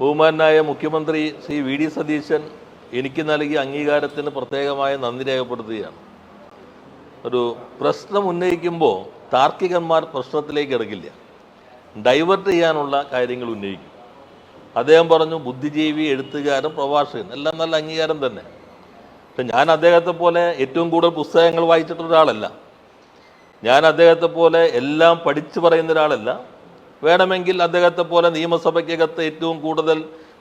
ബഹുമാനായ മുഖ്യമന്ത്രി Shri V D Satheesan എനിക്ക് നൽകിയ അംഗീകാരത്തിന് പ്രത്യേകമായ നന്ദി രേഖപ്പെടുത്തുകയാണ്. ഒരു പ്രശ്നം ഉന്നയിക്കുമ്പോൾ താർക്കികന്മാർ പ്രശ്നത്തിലേക്ക് ഇറങ്ങില്ല, ഡൈവേർട്ട് ചെയ്യാനുള്ള കാര്യങ്ങൾ ഉന്നയിക്കും. അദ്ദേഹം പറഞ്ഞു ബുദ്ധിജീവി, എഴുത്തുകാരൻ, പ്രഭാഷകൻ, എല്ലാം നല്ല അംഗീകാരം തന്നെ. പക്ഷെ ഞാൻ അദ്ദേഹത്തെ പോലെ ഏറ്റവും കൂടുതൽ പുസ്തകങ്ങൾ വായിച്ചിട്ടുള്ള ഒരാളല്ല. ഞാൻ അദ്ദേഹത്തെ പോലെ എല്ലാം പഠിച്ചു പറയുന്ന ഒരാളല്ല. വേണമെങ്കിൽ അദ്ദേഹത്തെ പോലെ നിയമസഭയ്ക്കകത്ത് ഏറ്റവും കൂടുതൽ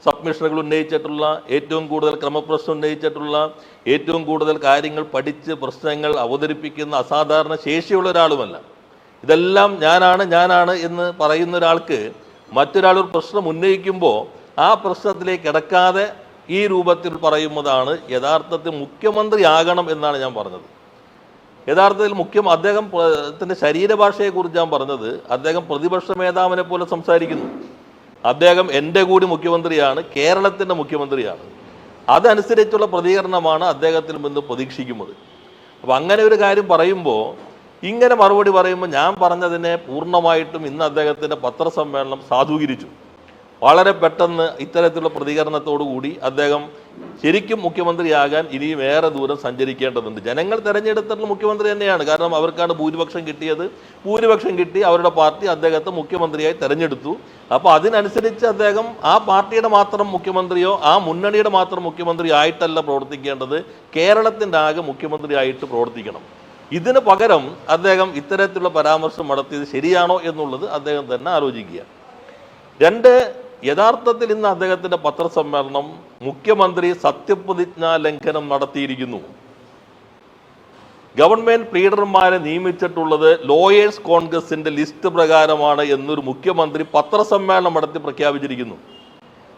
സബ്മിഷനുകൾ ഉന്നയിച്ചിട്ടുള്ള, ഏറ്റവും കൂടുതൽ ക്രമപ്രശ്നം ഉന്നയിച്ചിട്ടുള്ള, ഏറ്റവും കൂടുതൽ കാര്യങ്ങൾ പഠിച്ച് പ്രശ്നങ്ങൾ അവതരിപ്പിക്കുന്ന അസാധാരണ ശേഷിയുള്ള ഒരാളുമല്ല. ഇതെല്ലാം ഞാനാണ് എന്ന് പറയുന്ന ഒരാൾക്ക് മറ്റൊരാൾ ഒരു പ്രശ്നം ഉന്നയിക്കുമ്പോൾ ആ പ്രശ്നത്തിലേക്ക് കിടക്കാതെ ഈ രൂപത്തിൽ പറയുന്നതാണ് യഥാർത്ഥത്തിൽ മുഖ്യമന്ത്രിയാകണം എന്നാണ് ഞാൻ പറഞ്ഞത്. യഥാർത്ഥത്തിൽ അദ്ദേഹത്തിൻ്റെ ശരീരഭാഷയെക്കുറിച്ച് ഞാൻ പറഞ്ഞത്, അദ്ദേഹം പ്രതിപക്ഷ നേതാവിനെ പോലെ സംസാരിക്കുന്നു. അദ്ദേഹം എൻ്റെ കൂടി മുഖ്യമന്ത്രിയാണ്, കേരളത്തിൻ്റെ മുഖ്യമന്ത്രിയാണ്. അതനുസരിച്ചുള്ള പ്രതികരണമാണ് അദ്ദേഹത്തിൽ നിന്ന് പ്രതീക്ഷിക്കുന്നത്. അപ്പോൾ അങ്ങനെ ഒരു കാര്യം പറയുമ്പോൾ, ഇങ്ങനെ മറുപടി പറയുമ്പോൾ ഞാൻ പറഞ്ഞതിനെ പൂർണ്ണമായിട്ടും ഇന്ന് അദ്ദേഹത്തിൻ്റെ പത്രസമ്മേളനം സാധൂകരിച്ചു. വളരെ പെട്ടെന്ന് ഇത്തരത്തിലുള്ള പ്രതികരണത്തോടു കൂടി അദ്ദേഹം ശരിക്കും മുഖ്യമന്ത്രിയാകാൻ ഇനിയും ഏറെ ദൂരം സഞ്ചരിക്കേണ്ടതുണ്ട്. ജനങ്ങൾ തിരഞ്ഞെടുത്തിട്ടുള്ള മുഖ്യമന്ത്രി തന്നെയാണ്. കാരണം അവർക്കാണ് ഭൂരിപക്ഷം കിട്ടിയത്. ഭൂരിപക്ഷം കിട്ടി അവരുടെ പാർട്ടി അദ്ദേഹത്തെ മുഖ്യമന്ത്രിയായി തിരഞ്ഞെടുത്തു. അപ്പോൾ അതിനനുസരിച്ച് അദ്ദേഹം ആ പാർട്ടിയുടെ മാത്രം മുഖ്യമന്ത്രിയോ ആ മുന്നണിയുടെ മാത്രം മുഖ്യമന്ത്രി ആയിട്ടല്ല പ്രവർത്തിക്കേണ്ടത്, കേരളത്തിൻ്റെ ആകെ മുഖ്യമന്ത്രിയായിട്ട് പ്രവർത്തിക്കണം. ഇതിന് പകരം അദ്ദേഹം ഇത്തരത്തിലുള്ള പരാമർശം നടത്തിയത് ശരിയാണോ എന്നുള്ളത് അദ്ദേഹം തന്നെ ആലോചിക്കുക. രണ്ട്, യഥാർത്ഥത്തിൽ ഇന്ന് അദ്ദേഹത്തിൻ്റെ പത്രസമ്മേളനം മുഖ്യമന്ത്രി സത്യപ്രതിജ്ഞാ ലംഘനം നടത്തിയിരിക്കുന്നു. ഗവൺമെന്റ് പ്ലീഡർമാരെ നിയമിച്ചിട്ടുള്ളത് ലോയേഴ്സ് കോൺഗ്രസിന്റെ ലിസ്റ്റ് പ്രകാരമാണ് എന്നൊരു മുഖ്യമന്ത്രി പത്രസമ്മേളനം നടത്തി പ്രഖ്യാപിച്ചിരിക്കുന്നു.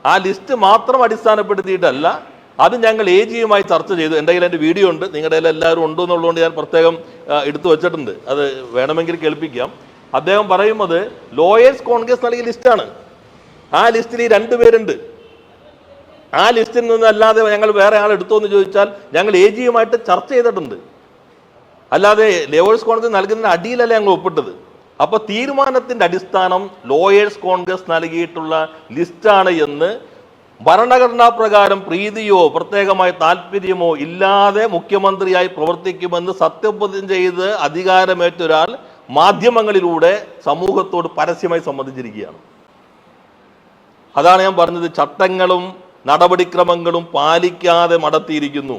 ആ ലിസ്റ്റ് മാത്രം അടിസ്ഥാനപ്പെടുത്തിയിട്ടല്ല, അത് ഞങ്ങൾ AGയുമായി ചർച്ച ചെയ്തു. എൻ്റെ കയ്യിൽ എൻ്റെ വീഡിയോ ഉണ്ട്, നിങ്ങളുടെ കയ്യിൽ എല്ലാവരും ഉണ്ടെന്നുള്ളതുകൊണ്ട് ഞാൻ പ്രത്യേകം എടുത്തു വച്ചിട്ടുണ്ട്. അത് വേണമെങ്കിൽ കേൾപ്പിക്കാം. അദ്ദേഹം പറയുന്നത് ലോയേഴ്സ് കോൺഗ്രസ് നൽകിയ ലിസ്റ്റാണ്. ആ ലിസ്റ്റിൽ ഈ 2 പേരുണ്ട്. ആ ലിസ്റ്റിൽ നിന്നല്ലാതെ ഞങ്ങൾ വേറെ ആൾ എടുത്തോ എന്ന് ചോദിച്ചാൽ ഞങ്ങൾ AGയുമായിട്ട് ചർച്ച ചെയ്തിട്ടുണ്ട്. അല്ലാതെ ലോയേഴ്സ് കോൺഗ്രസ് നൽകുന്നതിന് അടിയിലല്ല ഞങ്ങൾ ഒപ്പിട്ടത്. അപ്പോൾ തീരുമാനത്തിൻ്റെ അടിസ്ഥാനം ലോയേഴ്സ് കോൺഗ്രസ് നൽകിയിട്ടുള്ള ലിസ്റ്റാണ് എന്ന് ഭരണഘടനാ പ്രകാരം പ്രീതിയോ പ്രത്യേകമായ താല്പര്യമോ ഇല്ലാതെ മുഖ്യമന്ത്രിയായി പ്രവർത്തിക്കുമെന്ന് സത്യപ്രതിജ്ഞ ചെയ്ത് അധികാരമേറ്റ ഒരാൾ മാധ്യമങ്ങളിലൂടെ സമൂഹത്തോട് പരസ്യമായി സംബന്ധിച്ചിരിക്കുകയാണ്. അതാണ് ഞാൻ പറഞ്ഞത്, ചട്ടങ്ങളും നടപടിക്രമങ്ങളും പാലിക്കാതെ നടത്തിയിരിക്കുന്നു.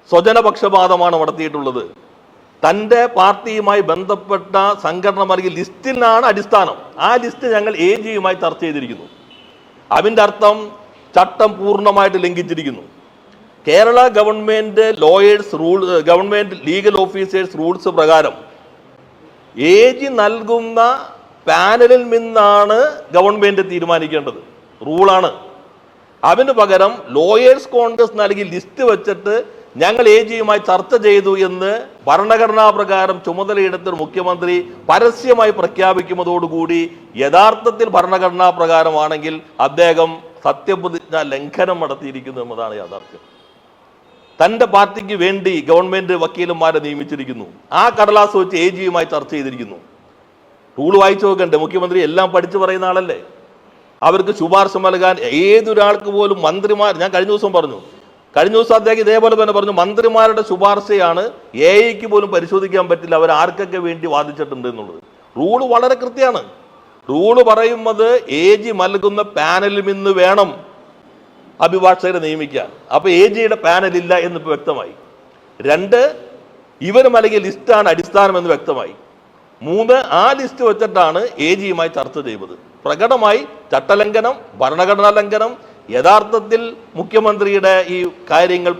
സ്വജനപക്ഷപാതമാണ് നടത്തിയിട്ടുള്ളത്. തൻ്റെ പാർട്ടിയുമായി ബന്ധപ്പെട്ട സംഘടന നൽകിയ ലിസ്റ്റിനാണ് അടിസ്ഥാനം. ആ ലിസ്റ്റ് ഞങ്ങൾ AGയുമായി ചർച്ച ചെയ്തിരിക്കുന്നു. അതിൻ്റെ അർത്ഥം ചട്ടം പൂർണ്ണമായിട്ട് ലംഘിച്ചിരിക്കുന്നു. Kerala government government legal officers rules പ്രകാരം AG നൽകുന്ന പാനലിൽ നിന്നാണ് ഗവൺമെന്റ് തീരുമാനിക്കേണ്ടത്, റൂളാണ്. അതിന് പകരം ലോയേഴ്സ് കോൺഗ്രസ് നൽകി ലിസ്റ്റ് വെച്ചിട്ട് ഞങ്ങൾ AGയുമായി ചർച്ച ചെയ്തു എന്ന് ഭരണഘടനാ പ്രകാരം ചുമതലയെടുത്ത മുഖ്യമന്ത്രി പരസ്യമായി പ്രഖ്യാപിക്കുന്നതോടുകൂടി യഥാർത്ഥത്തിൽ ഭരണഘടനാ പ്രകാരമാണെങ്കിൽ അദ്ദേഹം സത്യപ്രതിജ്ഞ ലംഘനം നടത്തിയിരിക്കുന്നു എന്നതാണ് യാഥാർത്ഥ്യം. തൻ്റെ പാർട്ടിക്ക് വേണ്ടി ഗവൺമെന്റ് വക്കീലന്മാരെ നിയമിച്ചിരിക്കുന്നു. ആ കടലാസ് വെച്ച് AGയുമായി ചർച്ച ചെയ്തിരിക്കുന്നു. റൂൾ വായിച്ചു നോക്കണ്ടേ? മുഖ്യമന്ത്രി എല്ലാം പഠിച്ചു പറയുന്ന ആളല്ലേ. അവർക്ക് ശുപാർശ നൽകാൻ ഏതൊരാൾക്ക് പോലും മന്ത്രിമാർ, ഞാൻ കഴിഞ്ഞ ദിവസം അദ്ദേഹം ഇതേപോലെ തന്നെ പറഞ്ഞു, മന്ത്രിമാരുടെ ശുപാർശയാണ് AIക്ക് പോലും പരിശോധിക്കാൻ പറ്റില്ല അവർ ആർക്കൊക്കെ വേണ്ടി വാദിച്ചിട്ടുണ്ട് എന്നുള്ളത്. റൂള് വളരെ കൃത്യമാണ്. റൂള് പറയുന്നത് AG നൽകുന്ന പാനലിൽ നിന്ന് വേണം അഭിഭാഷകരെ നിയമിക്കാൻ. അപ്പൊ AGയുടെ പാനലില്ല എന്ന് വ്യക്തമായി. 2, ഇവർ നൽകിയ ലിസ്റ്റാണ് അടിസ്ഥാനം എന്ന് വ്യക്തമായി. 3, ആ ലിസ്റ്റ് വെച്ചിട്ടാണ് AGയുമായി ചർച്ച ചെയ്തത്. പ്രകടമായി ചട്ടലംഘനം, ഭരണഘടനാ ലംഘനം. യഥാർത്ഥത്തിൽ മുഖ്യമന്ത്രിയുടെ ഈ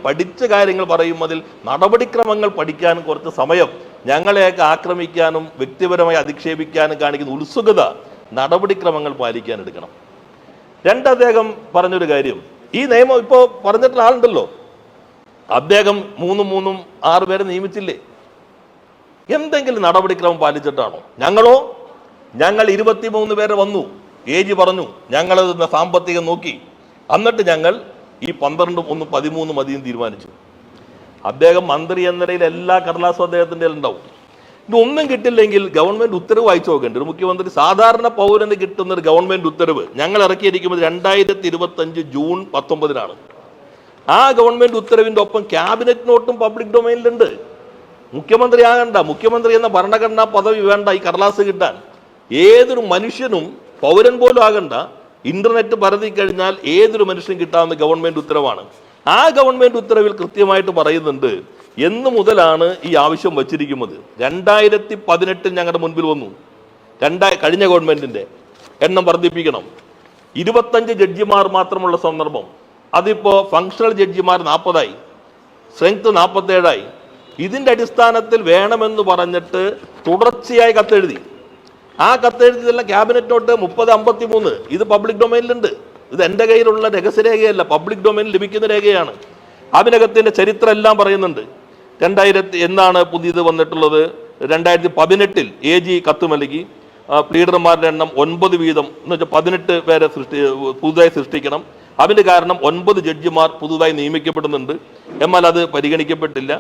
പഠിച്ച കാര്യങ്ങൾ പറയുന്നതിൽ നടപടിക്രമങ്ങൾ പഠിക്കാൻ കുറച്ച് സമയം, ഞങ്ങളെയൊക്കെ ആക്രമിക്കാനും വ്യക്തിപരമായി അധിക്ഷേപിക്കാനും കാണിക്കുന്ന ഉത്സുകത നടപടിക്രമങ്ങൾ പാലിക്കാൻ എടുക്കണം. 2, അദ്ദേഹം പറഞ്ഞൊരു കാര്യം, ഈ നിയമം ഇപ്പോൾ പറഞ്ഞിട്ടുള്ള ആളുണ്ടല്ലോ, അദ്ദേഹം 3 6 പേരെ നിയമിച്ചില്ലേ? എന്തെങ്കിലും നടപടിക്രമം പാലിച്ചിട്ടാണോ? ഞങ്ങൾ 23 പേരെ വന്നു. AG പറഞ്ഞു ഞങ്ങളത് സാമ്പത്തികം നോക്കി, എന്നിട്ട് ഞങ്ങൾ ഈ 12 1 13 മതിയും തീരുമാനിച്ചു. അദ്ദേഹം മന്ത്രി എന്ന നിലയിൽ എല്ലാ കടലാസും അദ്ദേഹത്തിൻ്റെ ഉണ്ടാവും. ഇതൊന്നും കിട്ടില്ലെങ്കിൽ ഗവൺമെന്റ് ഉത്തരവ് വായിച്ചു നോക്കേണ്ടി ഒരു മുഖ്യമന്ത്രി സാധാരണ പൗരന് കിട്ടുന്ന ഒരു ഗവൺമെന്റ് ഉത്തരവ് ഞങ്ങൾ ഇറക്കിയിരിക്കുന്നത് 2025 ജൂൺ 19 ആ ഗവൺമെന്റ് ഉത്തരവിന്റെ ഒപ്പം ക്യാബിനറ്റ് നോട്ടും പബ്ലിക് ഡൊമൈനിലുണ്ട്. മുഖ്യമന്ത്രി ആകണ്ട, മുഖ്യമന്ത്രി എന്ന ഭരണഘടനാ പദവി വേണ്ട ഈ കടലാസ് കിട്ടാൻ. ഏതൊരു മനുഷ്യനും പൗരൻ പോലും ആകണ്ട, ഇന്റർനെറ്റ് പരതി കഴിഞ്ഞാൽ ഏതൊരു മനുഷ്യനും കിട്ടാവുന്ന ഗവൺമെന്റ് ഉത്തരവാണ്. ആ ഗവൺമെന്റ് ഉത്തരവിൽ കൃത്യമായിട്ട് പറയുന്നുണ്ട് എന്ന് മുതലാണ് ഈ ആവശ്യം വച്ചിരിക്കുന്നത്. 2018 ഞങ്ങളുടെ മുൻപിൽ വന്നു. കഴിഞ്ഞ ഗവൺമെന്റിന്റെ എണ്ണം വർദ്ധിപ്പിക്കണം, 25 ജഡ്ജിമാർ മാത്രമുള്ള സന്ദർഭം, അതിപ്പോ ഫങ്ഷണൽ ജഡ്ജിമാർ 40ആയി, സ്ട്രെങ്ത് 47ആയി. ഇതിന്റെ അടിസ്ഥാനത്തിൽ വേണമെന്ന് പറഞ്ഞിട്ട് തുടർച്ചയായി കത്തെഴുതി. ആ കത്തെഴുതിയതെല്ലാം ക്യാബിനറ്റ് നോട്ട് 3053 ഇത് പബ്ലിക് ഡൊമൈനിലുണ്ട്. ഇത് എൻ്റെ കയ്യിലുള്ള രഹസ്യരേഖയല്ല, പബ്ലിക് ഡൊമൈനിൽ ലഭിക്കുന്ന രേഖയാണ്. അതിനകത്തിന്റെ ചരിത്രം എല്ലാം പറയുന്നുണ്ട്. 2000 എന്നാണ് പുതിയത് വന്നിട്ടുള്ളത്. 2018 AG കത്ത് നൽകി. പ്ലീഡർമാരുടെ എണ്ണം 9 വീതം എന്ന് വെച്ചാൽ 18 പേരെ പുതുതായി സൃഷ്ടിക്കണം. അതിന് കാരണം 9 ജഡ്ജിമാർ പുതുതായി നിയമിക്കപ്പെടുന്നുണ്ട്. എന്നാൽ അത് പരിഗണിക്കപ്പെട്ടില്ല.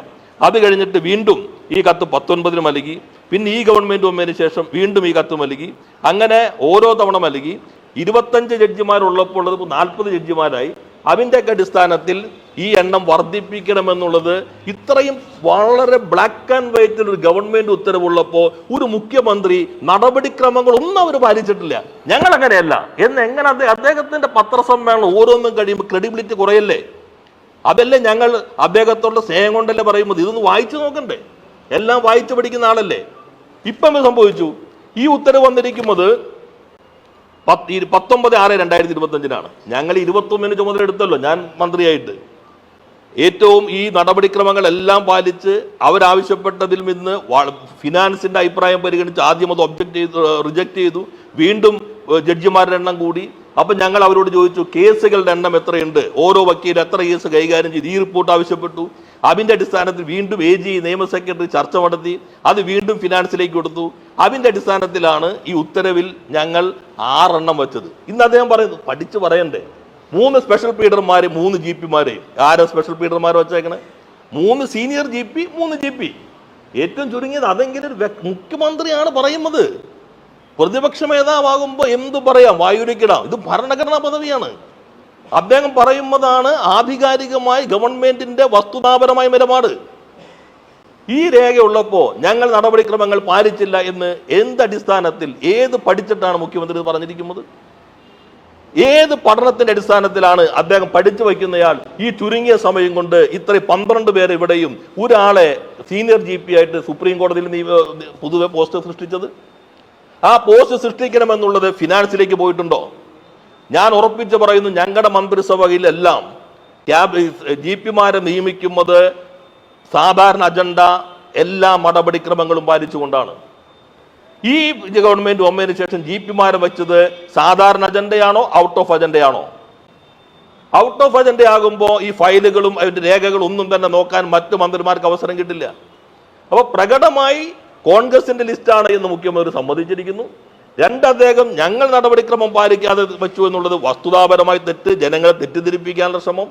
അത് കഴിഞ്ഞിട്ട് വീണ്ടും ഈ കത്ത് 19 നൽകി. പിന്നെ ഈ ഗവൺമെന്റ് വന്നതിന് ശേഷം വീണ്ടും ഈ കത്ത് നൽകി. അങ്ങനെ ഓരോ തവണ നൽകി. 25 ജഡ്ജിമാരുള്ളപ്പോൾ ഉള്ളത് 40 ജഡ്ജിമാരായി. അതിൻ്റെയൊക്കെ അടിസ്ഥാനത്തിൽ ഈ എണ്ണം വർദ്ധിപ്പിക്കണമെന്നുള്ളത് ഇത്രയും വളരെ ബ്ലാക്ക് ആൻഡ് വൈറ്റിൽ ഒരു ഗവൺമെന്റ് ഉത്തരവുള്ളപ്പോൾ ഒരു മുഖ്യമന്ത്രി നടപടിക്രമങ്ങളൊന്നും അവർ പാലിച്ചിട്ടില്ല. ഞങ്ങൾ അങ്ങനെയല്ല എന്ന് എങ്ങനെ അദ്ദേഹത്തിന്റെ പത്രസമ്മേളനം ഓരോന്നും കഴിയുമ്പോൾ ക്രെഡിബിലിറ്റി കുറയല്ലേ? അതല്ലേ ഞങ്ങൾ അദ്ദേഹത്തോടുള്ള സ്നേഹം കൊണ്ടല്ലേ പറയുന്നത്. ഇതൊന്ന് വായിച്ചു നോക്കണ്ടേ? എല്ലാം വായിച്ചു പഠിക്കുന്ന ആളല്ലേ. ഇപ്പം സംഭവിച്ചു, ഈ ഉത്തരവ് വന്നിരിക്കുന്നത് 19/6/2025 ഞങ്ങൾ 21 ചുമതല എടുത്തല്ലോ ഞാൻ മന്ത്രിയായിട്ട്. ഏറ്റവും ഈ നടപടിക്രമങ്ങളെല്ലാം പാലിച്ച് അവരാവശ്യപ്പെട്ടതിൽ നിന്ന് ഫിനാൻസിന്റെ അഭിപ്രായം പരിഗണിച്ച് ആദ്യം അത് റിജക്ട് ചെയ്തു. വീണ്ടും ജഡ്ജിമാരുടെ എണ്ണം കൂടി. അപ്പം ഞങ്ങൾ അവരോട് ചോദിച്ചു കേസുകളുടെ എണ്ണം എത്രയുണ്ട്, ഓരോ വക്കീൽ എത്ര കേസ് കൈകാര്യം ചെയ്ത്, ഈ റിപ്പോർട്ട് ആവശ്യപ്പെട്ടു. അതിൻ്റെ അടിസ്ഥാനത്തിൽ വീണ്ടും AG നിയമ സെക്രട്ടറി ചർച്ച നടത്തി. അത് വീണ്ടും ഫിനാൻസിലേക്ക് കൊടുത്തു. അതിൻ്റെ അടിസ്ഥാനത്തിലാണ് ഈ ഉത്തരവിൽ ഞങ്ങൾ 6 എണ്ണം വെച്ചത്. ഇന്ന് അദ്ദേഹം പറയുന്നു പഠിച്ചു പറയണ്ടേ, 3 സ്പെഷ്യൽ പ്ലീഡർമാർ 3 GP. ആരാ സ്പെഷ്യൽ പ്ലീഡർമാർ വെച്ചേക്കണേ? 3 senior GP 3 GP. ഏറ്റവും ചുരുങ്ങിയത് അതെങ്കിലും ഒരു മുഖ്യമന്ത്രിയാണ് പറയുന്നത്. പ്രതിപക്ഷ നേതാവാകുമ്പോൾ എന്തു പറയാം, വായുരിക്കിടാം. ഇത് ഭരണഘടനാ പദവിയാണ്. അദ്ദേഹം പറയുന്നതാണ് ആധികാരികമായി ഗവൺമെന്റിന്റെ വസ്തുതാപരമായ നിലപാട്. ഈ രേഖയുള്ളപ്പോൾ ഞങ്ങൾ നടപടിക്രമങ്ങൾ പാലിച്ചില്ല എന്ന് എന്തടിസ്ഥാനത്തിൽ, ഏത് പഠിച്ചിട്ടാണ് മുഖ്യമന്ത്രി പറഞ്ഞിരിക്കുന്നത്? ഏത് പഠനത്തിന്റെ അടിസ്ഥാനത്തിലാണ് അദ്ദേഹം പഠിച്ചു വയ്ക്കുന്നയാൾ ഈ ചുരുങ്ങിയ സമയം കൊണ്ട് ഇത്ര 12 പേരെ ഇവിടെയും ഒരാളെ സീനിയർ GP ആയിട്ട് സുപ്രീം കോടതിയിൽ പൊതുവെ പോസ്റ്റ് സൃഷ്ടിച്ചത്? ആ പോസ്റ്റ് സൃഷ്ടിക്കണമെന്നുള്ളത് ഫിനാൻസിലേക്ക് പോയിട്ടുണ്ടോ? ഞാൻ ഉറപ്പിച്ച് പറയുന്നു, ഞങ്ങളുടെ മന്ത്രിസഭയിലെല്ലാം GP-മാരെ നിയമിക്കുന്നത് സാധാരണ അജണ്ട എല്ലാ നടപടിക്രമങ്ങളും പാലിച്ചുകൊണ്ടാണ്. ഈ ഗവൺമെന്റ് വന്നതിന് ശേഷം GP-മാരെ വെച്ചത് സാധാരണ അജണ്ടയാണോ ഔട്ട് ഓഫ് അജണ്ടയാണോ? ഔട്ട് ഓഫ് അജണ്ട ആകുമ്പോൾ ഈ ഫയലുകളും അതിന്റെ രേഖകളും ഒന്നും തന്നെ നോക്കാൻ മറ്റു മന്ത്രിമാർക്ക് അവസരം കിട്ടില്ല. അപ്പോൾ പ്രകടമായി കോൺഗ്രസിന്റെ ലിസ്റ്റാണ് എന്ന് മുഖ്യമന്ത്രി സമ്മതിച്ചിരിക്കുന്നു. 2, അദ്ദേഹം ഞങ്ങൾ നടപടിക്രമം പാലിക്കാതെ വെച്ചു എന്നുള്ളത് വസ്തുതാപരമായി തെറ്റ്, ജനങ്ങളെ തെറ്റിദ്ധരിപ്പിക്കാനുള്ള ശ്രമം.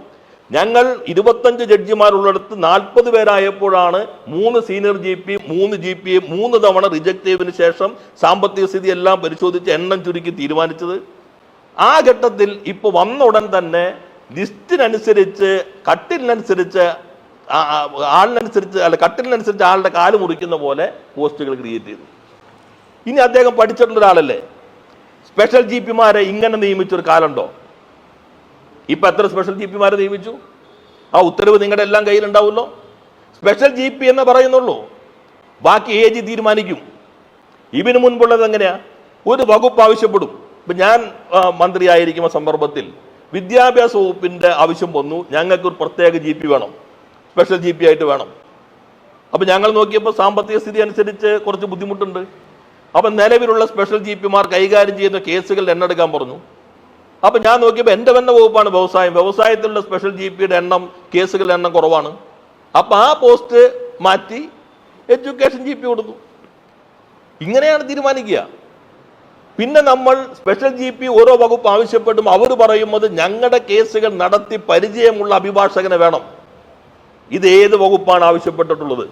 ഞങ്ങൾ 25 ജഡ്ജിമാരുള്ളിടത്ത് 40 പേരായപ്പോഴാണ് 3 സീനിയർ GP 3 GP-യെ 3 തവണ റിജക്ട് ചെയ്തതിനു ശേഷം സാമ്പത്തിക സ്ഥിതി എല്ലാം പരിശോധിച്ച് എണ്ണം ചുരുക്കി തീരുമാനിച്ചത്. ആ ഘട്ടത്തിൽ ഇപ്പോൾ വന്ന ഉടൻ തന്നെ ലിസ്റ്റിനനുസരിച്ച് കട്ടിലിനനുസരിച്ച് കട്ടിലിനനുസരിച്ച് ആളുടെ കാല് മുറിക്കുന്ന പോലെ പോസ്റ്റുകൾ ക്രിയേറ്റ് ചെയ്തു. ഇനി അദ്ദേഹം പഠിച്ചിട്ടുള്ള ഒരാളല്ലേ? സ്പെഷ്യൽ GP-മാരെ ഇങ്ങനെ നിയമിച്ചൊരു കാലുണ്ടോ? ഇപ്പൊ എത്ര സ്പെഷ്യൽ GP-മാരെ നിയമിച്ചു? ആ ഉത്തരവ് നിങ്ങളുടെ എല്ലാം കയ്യിലുണ്ടാവുമല്ലോ. സ്പെഷ്യൽ GP എന്ന് പറയുന്നുള്ളൂ, ബാക്കി AG തീരുമാനിക്കും. ഇതിനു മുൻപുള്ളത് എങ്ങനെയാ? ഒരു വകുപ്പ് ആവശ്യപ്പെടും. ഇപ്പൊ ഞാൻ മന്ത്രിയായിരിക്കുന്ന സന്ദർഭത്തിൽ വിദ്യാഭ്യാസ വകുപ്പിന്റെ ആവശ്യം വന്നു, ഞങ്ങൾക്ക് ഒരു പ്രത്യേക GP വേണം, സ്പെഷ്യൽ GP ആയിട്ട് വേണം. അപ്പൊ ഞങ്ങൾ നോക്കിയപ്പോൾ സാമ്പത്തിക സ്ഥിതി അനുസരിച്ച് കുറച്ച് ബുദ്ധിമുട്ടുണ്ട്. അപ്പൊ നിലവിലുള്ള സ്പെഷ്യൽ GP-മാർ കൈകാര്യം ചെയ്യുന്ന കേസുകൾ എണ്ണെടുക്കാൻ പറഞ്ഞു. അപ്പൊ ഞാൻ നോക്കിയപ്പോൾ എൻ്റെ തന്നെ വകുപ്പാണ് വ്യവസായത്തിലുള്ള സ്പെഷ്യൽ GP-യുടെ എണ്ണം, കേസുകളുടെ എണ്ണം കുറവാണ്. അപ്പൊ ആ പോസ്റ്റ് മാറ്റി എഡ്യൂക്കേഷൻ GP കൊടുത്തു. ഇങ്ങനെയാണ് തീരുമാനിക്കുക. പിന്നെ നമ്മൾ സ്പെഷ്യൽ GP ഓരോ വകുപ്പ് ആവശ്യപ്പെടും, അവർ പറയുന്നത് ഞങ്ങളുടെ കേസുകൾ നടത്തി പരിചയമുള്ള അഭിഭാഷകനെ വേണം. ഇത് ഏത് വകുപ്പാണ് ആവശ്യപ്പെട്ടിട്ടുള്ളത്?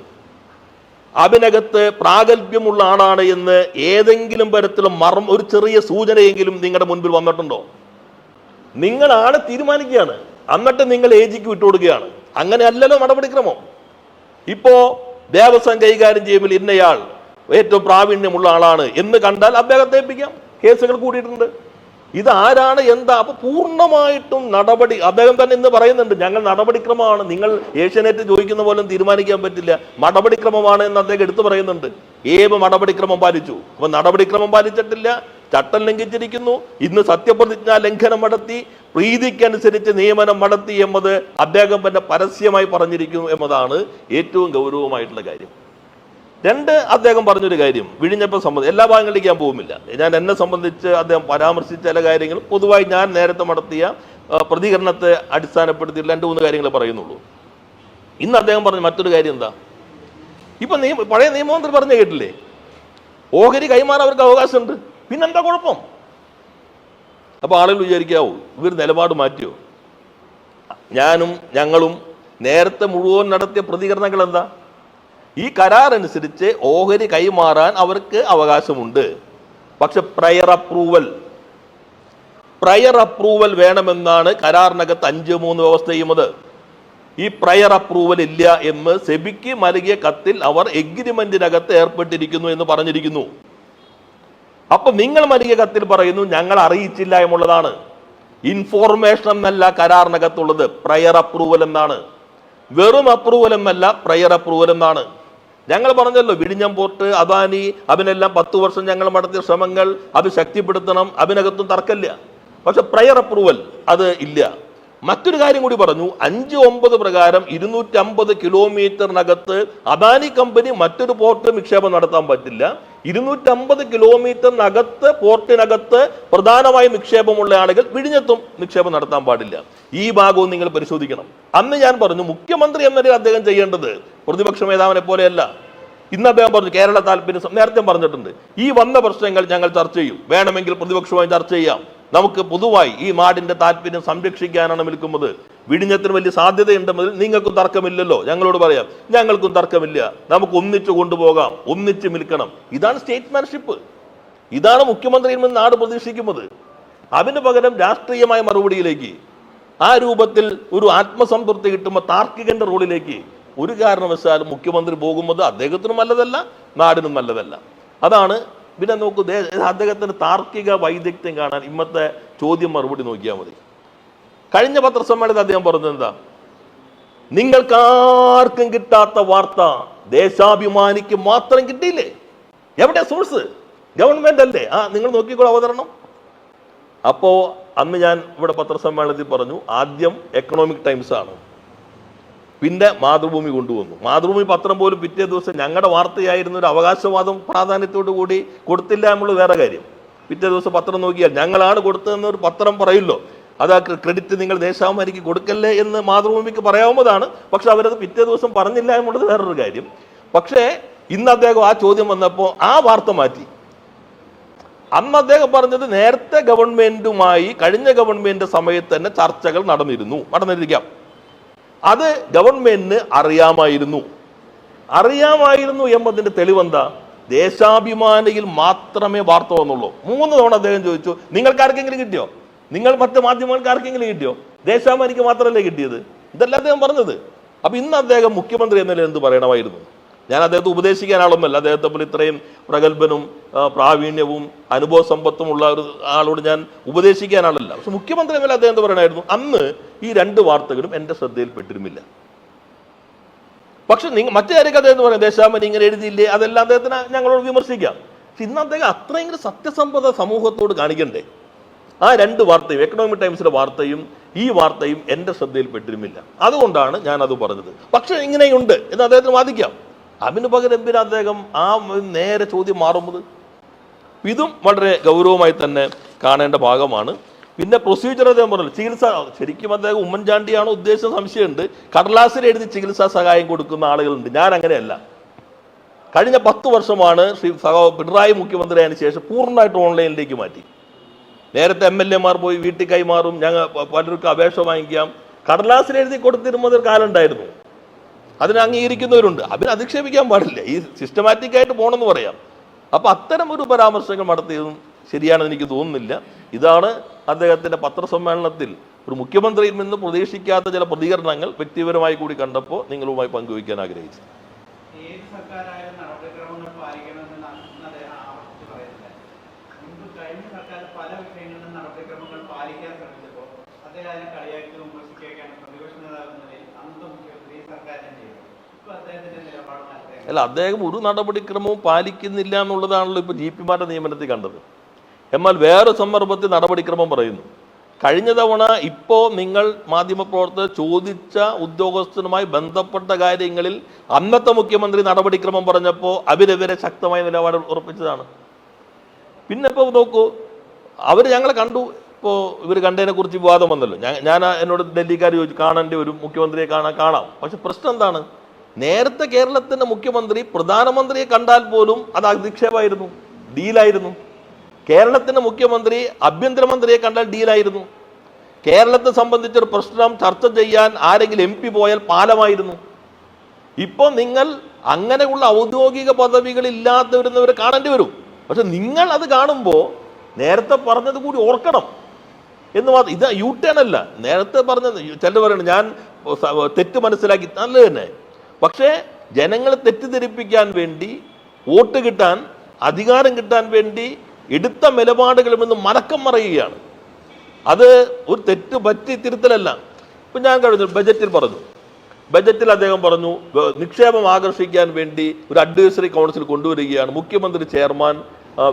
അതിനകത്ത് പ്രാഗൽഭ്യമുള്ള ആളാണ് എന്ന് ഏതെങ്കിലും തരത്തിലും ഒരു ചെറിയ സൂചനയെങ്കിലും നിങ്ങളുടെ മുൻപിൽ വന്നിട്ടുണ്ടോ? നിങ്ങളാണ് തീരുമാനിക്കുകയാണ്, എന്നിട്ട് നിങ്ങൾ ഏജിക്ക് വിട്ടുകൊടുക്കുകയാണ്. അങ്ങനെയല്ലല്ലോ നടപടിക്രമം. ഇപ്പോ ദേവസ്വം കൈകാര്യം ചെയ്യുമ്പോൾ ഇന്നയാൾ ഏറ്റവും പ്രാവീണ്യമുള്ള ആളാണ് എന്ന് കണ്ടാൽ അദ്ദേഹത്തെ ഏൽപ്പിക്കാം. കേസുകൾ കൂടിയിട്ടുണ്ട്. ഇതാരാണ് എന്താ? അപ്പൊ പൂർണ്ണമായിട്ടും നടപടി അദ്ദേഹം തന്നെ ഇന്ന് പറയുന്നുണ്ട്, ഞങ്ങൾ നടപടിക്രമമാണ്, നിങ്ങൾ ഏഷ്യാനെറ്റ് ചോദിക്കുന്ന പോലെ തീരുമാനിക്കാൻ പറ്റില്ല, നടപടിക്രമമാണ് എന്ന് അദ്ദേഹം എടുത്തു പറയുന്നുണ്ട്. നടപടിക്രമം പാലിച്ചു. അപ്പൊ നടപടിക്രമം പാലിച്ചിട്ടില്ല, ചട്ടം ലംഘിച്ചിരിക്കുന്നു. ഇന്ന് സത്യപ്രതിജ്ഞാ ലംഘനം നടത്തി, പ്രീതിക്കനുസരിച്ച് നിയമനം നടത്തി എന്നത് അദ്ദേഹം തന്നെ പരസ്യമായി പറഞ്ഞിരിക്കുന്നു എന്നതാണ് ഏറ്റവും ഗൗരവമായിട്ടുള്ള കാര്യം. രണ്ട്, അദ്ദേഹം പറഞ്ഞൊരു കാര്യം വിഴിഞ്ഞപ്പം സംബന്ധിച്ച് എല്ലാ ഭാഗങ്ങളിലേക്ക് ഞാൻ പോകുന്നില്ല. ഞാൻ എന്നെ സംബന്ധിച്ച് അദ്ദേഹം പരാമർശിച്ച ചില കാര്യങ്ങൾ പൊതുവായി ഞാൻ നേരത്തെ നടത്തിയ പ്രതികരണത്തെ അടിസ്ഥാനപ്പെടുത്തി 2-3 കാര്യങ്ങൾ പറയുന്നുള്ളൂ. ഇന്ന് അദ്ദേഹം പറഞ്ഞ മറ്റൊരു കാര്യം എന്താ? ഇപ്പൊ പഴയ നിയമമന്ത്രി പറഞ്ഞു കേട്ടില്ലേ, ഓഹരി കൈമാറാൻ അവർക്ക് അവകാശമുണ്ട്, പിന്നെന്താ കുഴപ്പം? അപ്പൊ ആളുകൾ വിചാരിക്കാവൂ ഇവർ നിലപാട് മാറ്റിയോ? ഞങ്ങളും നേരത്തെ മുഴുവൻ നടത്തിയ പ്രതികരണങ്ങൾ എന്താ? ഈ കരാർ അനുസരിച്ച് ഓഹരി കൈമാറാൻ അവർക്ക് അവകാശമുണ്ട്. പക്ഷെ പ്രയർ അപ്രൂവൽ വേണമെന്നാണ് കരാറിനകത്ത് 5(3) വ്യവസ്ഥ ചെയ്യുന്നത്. ഈ പ്രയർ അപ്രൂവൽ ഇല്ല എന്ന് സെബിക്ക് നൽകിയ കത്തിൽ അവർ എഗ്രിമെന്റിനകത്ത് ഏർപ്പെട്ടിരിക്കുന്നു എന്ന് പറഞ്ഞിരിക്കുന്നു. അപ്പൊ നിങ്ങൾ നൽകിയ കത്തിൽ പറയുന്നു ഞങ്ങൾ അറിയിച്ചില്ല എന്നുള്ളതാണ്. ഇൻഫോർമേഷൻ എന്നല്ല കരാറിനകത്തുള്ളത്, പ്രയർ അപ്രൂവൽ എന്നാണ്. വെറും അപ്രൂവൽ എന്നല്ല, പ്രയർ അപ്രൂവൽ എന്നാണ്. ഞങ്ങൾ പറഞ്ഞല്ലോ, വിഴിഞ്ഞം പോർട്ട്, അദാനി, അതിനെല്ലാം 10 വർഷം ഞങ്ങൾ നടത്തിയ ശ്രമങ്ങൾ അത് ശക്തിപ്പെടുത്തണം, അതിനകത്തും തർക്കമില്ല. പക്ഷെ പ്രയർ അപ്രൂവൽ അത് ഇല്ല. മറ്റൊരു കാര്യം കൂടി പറഞ്ഞു, 5(9) പ്രകാരം 250 കിലോമീറ്ററിനകത്ത് അദാനി കമ്പനി മറ്റൊരു പോർട്ട് നിക്ഷേപം നടത്താൻ പറ്റില്ല. 250 കിലോമീറ്ററിനകത്ത് പോർട്ടിനകത്ത് പ്രധാനമായും നിക്ഷേപമുള്ള ആളുകൾ വിഴിഞ്ഞത്തും നിക്ഷേപം നടത്താൻ പാടില്ല. ഈ ഭാഗവും നിങ്ങൾ പരിശോധിക്കണം. അന്ന് ഞാൻ പറഞ്ഞു, മുഖ്യമന്ത്രി എന്ന നിലയിൽ അദ്ദേഹം ചെയ്യേണ്ടത് പ്രതിപക്ഷ നേതാവിനെ പോലെയല്ല. ഇന്ന് അദ്ദേഹം പറഞ്ഞു കേരള താല്പര്യം, നേരത്തെ പറഞ്ഞിട്ടുണ്ട്, ഈ വന്ന പ്രശ്നങ്ങൾ ഞങ്ങൾ ചർച്ച ചെയ്യും, വേണമെങ്കിൽ പ്രതിപക്ഷവുമായി ചർച്ച ചെയ്യാം, നമുക്ക് പൊതുവായി ഈ നാടിന്റെ താല്പര്യം സംരക്ഷിക്കാനാണ് നിൽക്കുന്നത്. വിഴിഞ്ഞത്തിന് വലിയ സാധ്യതയുണ്ടെന്നതിൽ നിങ്ങൾക്കും തർക്കമില്ലല്ലോ, ഞങ്ങളോട് പറയാം, ഞങ്ങൾക്കും തർക്കമില്ല, നമുക്ക് ഒന്നിച്ചു കൊണ്ടുപോകാം, ഒന്നിച്ച് നിൽക്കണം. ഇതാണ് സ്റ്റേറ്റ്മാൻഷിപ്പ്, ഇതാണ് മുഖ്യമന്ത്രിയിൽ നിന്ന് നാട് പ്രതീക്ഷിക്കുന്നത്. അതിന് പകരം രാഷ്ട്രീയമായ മറുപടിയിലേക്ക്, ആ രൂപത്തിൽ ഒരു ആത്മസംതൃപ്തി കിട്ടുമ്പോൾ താർക്കികന്റെ റോളിലേക്ക് ഒരു കാരണവശാലും മുഖ്യമന്ത്രി പോകുന്നത് അദ്ദേഹത്തിനും നല്ലതല്ല, നാടിനും നല്ലതല്ല. അതാണ്. പിന്നെ നോക്കൂ, അദ്ദേഹത്തിന് താർക്കിക വൈദഗ്ധ്യം കാണാൻ ഇന്നത്തെ ചോദ്യം മറുപടി നോക്കിയാൽ മതി. കഴിഞ്ഞ പത്രസമ്മേളനത്തിൽ അദ്ദേഹം പറഞ്ഞത് എന്താ? നിങ്ങൾക്കാർക്കും കിട്ടാത്ത വാർത്ത ദേശാഭിമാനിക്ക് മാത്രം കിട്ടിയില്ലേ? എവിടെ സോഴ്സ്? ഗവൺമെന്റ് അല്ലേ? നിങ്ങൾ നോക്കിക്കോളൂ അവതരണം. അപ്പോ അന്ന് ഞാൻ ഇവിടെ പത്രസമ്മേളനത്തിൽ പറഞ്ഞു, ആദ്യം എക്കണോമിക് ടൈംസ് ആണ്, പിന്നെ മാതൃഭൂമി കൊണ്ടുവന്നു. മാതൃഭൂമി പത്രം പോലും പിറ്റേ ദിവസം ഞങ്ങളുടെ വാർത്തയായിരുന്ന ഒരു അവകാശവാദം പ്രാധാന്യത്തോടു കൂടി കൊടുത്തില്ല എന്നുള്ളത് വേറെ കാര്യം. പിറ്റേ ദിവസം പത്രം നോക്കിയാൽ ഞങ്ങളാണ് കൊടുത്തതെന്ന് ഒരു പത്രം പറയില്ലോ, അത് ആ ക്രെഡിറ്റ് നിങ്ങൾ ദേശാഭിമാനിക്ക് കൊടുക്കല്ലേ എന്ന് മാതൃഭൂമിക്ക് പറയാവുന്നതാണ്. പക്ഷെ അവരത് പിറ്റേ ദിവസം പറഞ്ഞില്ല എന്നുള്ളത് വേറൊരു കാര്യം. പക്ഷേ ഇന്ന് അദ്ദേഹം ആ ചോദ്യം വന്നപ്പോൾ ആ വാർത്ത മാറ്റി. അന്ന് അദ്ദേഹം പറഞ്ഞത് നേരത്തെ ഗവൺമെന്റുമായി കഴിഞ്ഞ ഗവൺമെന്റ് സമയത്ത് തന്നെ ചർച്ചകൾ നടന്നിരിക്കാം, അത് ഗവൺമെന്റിന് അറിയാമായിരുന്നു എന്നതിന്റെ തെളിവെന്താ? ദേശാഭിമാനിയിൽ മാത്രമേ വാർത്ത വന്നുള്ളൂ. 3 തവണ അദ്ദേഹം ചോദിച്ചു, നിങ്ങൾക്ക് ആർക്കെങ്കിലും കിട്ടിയോ? നിങ്ങൾ മറ്റ് മാധ്യമങ്ങൾക്ക് ആർക്കെങ്കിലും കിട്ടിയോ? ദേശാഭിമാനിക്ക് മാത്രമല്ലേ കിട്ടിയത്? ഇതല്ല അദ്ദേഹം പറഞ്ഞത്. അപ്പൊ ഇന്ന് അദ്ദേഹം മുഖ്യമന്ത്രി എന്ന നിലയിൽ എന്ത് പറയണമായിരുന്നു? ഞാൻ അദ്ദേഹത്തെ ഉപദേശിക്കാൻ ആളൊന്നുമല്ല, അദ്ദേഹത്തെ പോലെ ഇത്രയും പ്രഗത്ഭനും പ്രാവീണ്യവും അനുഭവ സമ്പത്തും ഉള്ള ഒരു ആളോട് ഞാൻ ഉപദേശിക്കാൻ ആളല്ല. പക്ഷെ മുഖ്യമന്ത്രി എന്ന അദ്ദേഹം എന്ത് പറയണമായിരുന്നു? അന്ന് ഈ 2 വാർത്തകളും എൻ്റെ ശ്രദ്ധയിൽപ്പെട്ടിരുന്നില്ല. പക്ഷെ മറ്റു കാര്യമൊക്കെ അദ്ദേഹം പറയാം, ദേശാഭിമാനി ഇങ്ങനെ എഴുതിയില്ലേ, അതെല്ലാം അദ്ദേഹത്തിന് ഞങ്ങളോട് വിമർശിക്കാം. പക്ഷെ ഇന്ന് അദ്ദേഹം അത്രയെങ്കിലും സത്യസന്ധത സമൂഹത്തോട് കാണിക്കണ്ടേ? ആ 2 വാർത്തയും, എക്കണോമിക് ടൈംസിലെ വാർത്തയും ഈ വാർത്തയും എൻ്റെ ശ്രദ്ധയിൽപ്പെട്ടിരുന്നില്ല. അതുകൊണ്ടാണ് ഞാൻ അത് പറഞ്ഞത്. പക്ഷെ ഇങ്ങനെയുണ്ട് എന്ന് അദ്ദേഹത്തിന് വാദിക്കാം. അതിന് പകരം എന്തിനാ അദ്ദേഹം ആ നേരെ ചോദ്യം മാറുന്നത്? ഇതും വളരെ ഗൗരവമായി തന്നെ കാണേണ്ട ഭാഗമാണ്. പിന്നെ പ്രൊസീജിയർ അദ്ദേഹം പറഞ്ഞു, ചികിത്സ, ശരിക്കും അദ്ദേഹം ഉമ്മൻചാണ്ടിയാണോ ഉദ്ദേശിച്ച സംശയമുണ്ട്. കടലാസിൽ എഴുതി ചികിത്സാ സഹായം കൊടുക്കുന്ന ആളുകളുണ്ട്. ഞാൻ അങ്ങനെയല്ല. കഴിഞ്ഞ 10 വർഷമാണ് പിണറായി മുഖ്യമന്ത്രിയായതിനു ശേഷം പൂർണ്ണമായിട്ട് ഓൺലൈനിലേക്ക് മാറ്റി. നേരത്തെ MLA-മാർ പോയി വീട്ടിൽ കൈമാറും, ഞങ്ങൾ പലർക്കും അപേക്ഷ വാങ്ങിക്കാം, കടലാസിൽ എഴുതി കൊടുത്തിരുന്ന ഒരു കാലം ഉണ്ടായിരുന്നു. അതിനെ അംഗീകരിക്കുന്നവരുണ്ട്. അതിനെ അധിക്ഷേപിക്കാൻ പാടില്ല. ഈ സിസ്റ്റമാറ്റിക്കായിട്ട് പോകണമെന്ന് പറയാം. അപ്പം അത്തരം ഒരു പരാമർശങ്ങൾ നടത്തിയതും ശരിയാണെന്ന് എനിക്ക് തോന്നുന്നില്ല. ഇതാണ് അദ്ദേഹത്തിൻ്റെ പത്രസമ്മേളനത്തിൽ ഒരു മുഖ്യമന്ത്രിയിൽ നിന്ന് പ്രതീക്ഷിക്കാത്ത ചില പ്രതികരണങ്ങൾ വ്യക്തിപരമായി കൂടി കണ്ടപ്പോൾ നിങ്ങളുമായി പങ്കുവയ്ക്കാൻ ആഗ്രഹിച്ചു. അല്ല, അദ്ദേഹം ഒരു നടപടിക്രമവും പാലിക്കുന്നില്ല എന്നുള്ളതാണല്ലോ ഇപ്പോൾ ജി പിമാരുടെ നിയമനത്തിൽ കണ്ടത്. എന്നാൽ വേറെ സന്ദർഭത്തിൽ നടപടിക്രമം പറയുന്നു. കഴിഞ്ഞ തവണ ഇപ്പോൾ നിങ്ങൾ മാധ്യമപ്രവർത്തകർ ചോദിച്ച ഉദ്യോഗസ്ഥനുമായി ബന്ധപ്പെട്ട കാര്യങ്ങളിൽ അന്നത്തെ മുഖ്യമന്ത്രി നടപടിക്രമം പറഞ്ഞപ്പോൾ അവരെതിരെ ശക്തമായ നിലപാട് ഉറപ്പിച്ചതാണ്. പിന്നെ ഇപ്പോൾ നോക്കൂ, അവർ ഞങ്ങളെ കണ്ടു. ഇപ്പോൾ ഇവർ കണ്ടതിനെ കുറിച്ച് വിവാദം വന്നല്ലോ. ഞാൻ എന്നോട് ഡൽഹിക്കാർ ചോദിച്ചു കാണേണ്ടി വരും, മുഖ്യമന്ത്രിയെ കാണാം. പക്ഷെ പ്രശ്നം എന്താണ്? നേരത്തെ കേരളത്തിൻ്റെ മുഖ്യമന്ത്രി പ്രധാനമന്ത്രിയെ കണ്ടാൽ പോലും അത് അധിക്ഷേപമായിരുന്നു, ഡീലായിരുന്നു. കേരളത്തിൻ്റെ മുഖ്യമന്ത്രി ആഭ്യന്തരമന്ത്രിയെ കണ്ടാൽ ഡീലായിരുന്നു. കേരളത്തെ സംബന്ധിച്ചൊരു പ്രശ്നം ചർച്ച ചെയ്യാൻ ആരെങ്കിലും MP പോയാൽ പാലമായിരുന്നു. ഇപ്പോൾ നിങ്ങൾ അങ്ങനെയുള്ള ഔദ്യോഗിക പദവികളില്ലാത്തവരുന്നവരെ കാണേണ്ടി വരും. പക്ഷെ നിങ്ങൾ അത് കാണുമ്പോൾ നേരത്തെ പറഞ്ഞത് കൂടി ഓർക്കണം എന്ന് മാത്രം. ഇത് U-turn അല്ല. നേരത്തെ പറഞ്ഞത് ചിലർ പറയണം ഞാൻ തെറ്റ് മനസ്സിലാക്കി, നല്ലത് തന്നെ. പക്ഷേ ജനങ്ങളെ തെറ്റിദ്ധരിപ്പിക്കാൻ വേണ്ടി, വോട്ട് കിട്ടാൻ, അധികാരം കിട്ടാൻ വേണ്ടി എടുത്ത നിലപാടുകളിൽ നിന്ന് മലക്കം മറയുകയാണ്. അത് ഒരു തെറ്റ് പറ്റി തിരുത്തലല്ല. ഇപ്പം ഞാൻ കഴിഞ്ഞു ബജറ്റിൽ അദ്ദേഹം പറഞ്ഞു നിക്ഷേപം ആകർഷിക്കാൻ വേണ്ടി ഒരു അഡ്വൈസറി കൗൺസിൽ കൊണ്ടുവരികയാണ്. മുഖ്യമന്ത്രി ചെയർമാൻ,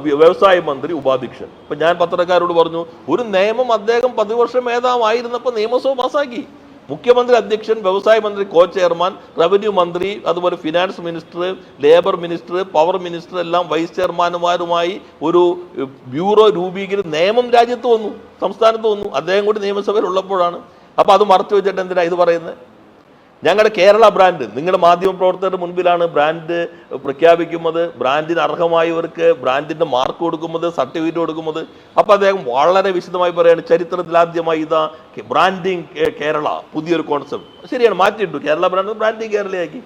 വ്യവസായ മന്ത്രി ഉപാധ്യക്ഷൻ. ഇപ്പം ഞാൻ പത്രക്കാരോട് പറഞ്ഞു, ഒരു നിയമം അദ്ദേഹം 10 വർഷം മേധാവായിരുന്നപ്പോൾ നിയമസഭ പാസ്സാക്കി. മുഖ്യമന്ത്രി അധ്യക്ഷൻ, വ്യവസായ മന്ത്രി കോ ചെയർമാൻ, റവന്യൂ മന്ത്രി, അതുപോലെ finance minister, labour minister, power minister എല്ലാം വൈസ് ചെയർമാനുമാരുമായി ഒരു ബ്യൂറോ രൂപീകരിച്ച് നിയമം രാജ്യത്ത് വന്നു, സംസ്ഥാനത്ത് വന്നു. അദ്ദേഹം കൂടി നിയമസഭയിൽ ഉള്ളപ്പോഴാണ്. അപ്പോൾ അത് മറച്ചു വെച്ചിട്ട് എന്തിനാണ് ഇത് പറയുന്നത്? ഞങ്ങളുടെ കേരള ബ്രാൻഡ്, നിങ്ങളുടെ മാധ്യമപ്രവർത്തകരുടെ മുൻപിലാണ് ബ്രാൻഡ് പ്രഖ്യാപിക്കുന്നത്, ബ്രാൻഡിന് അർഹമായവർക്ക് ബ്രാൻഡിൻ്റെ മാർക്ക് കൊടുക്കുന്നത്, സർട്ടിഫിക്കറ്റ് കൊടുക്കുന്നത്. അപ്പോൾ അദ്ദേഹം വളരെ വിശദമായി പറയുകയാണ്, ചരിത്രത്തിലാദ്യമായി ഇതാ ബ്രാൻഡിങ് കേരള, പുതിയൊരു കോൺസെപ്റ്റ്. ശരിയാണ്, മാറ്റിയിട്ടു, കേരള ബ്രാൻഡിങ് കേരളയാക്കി.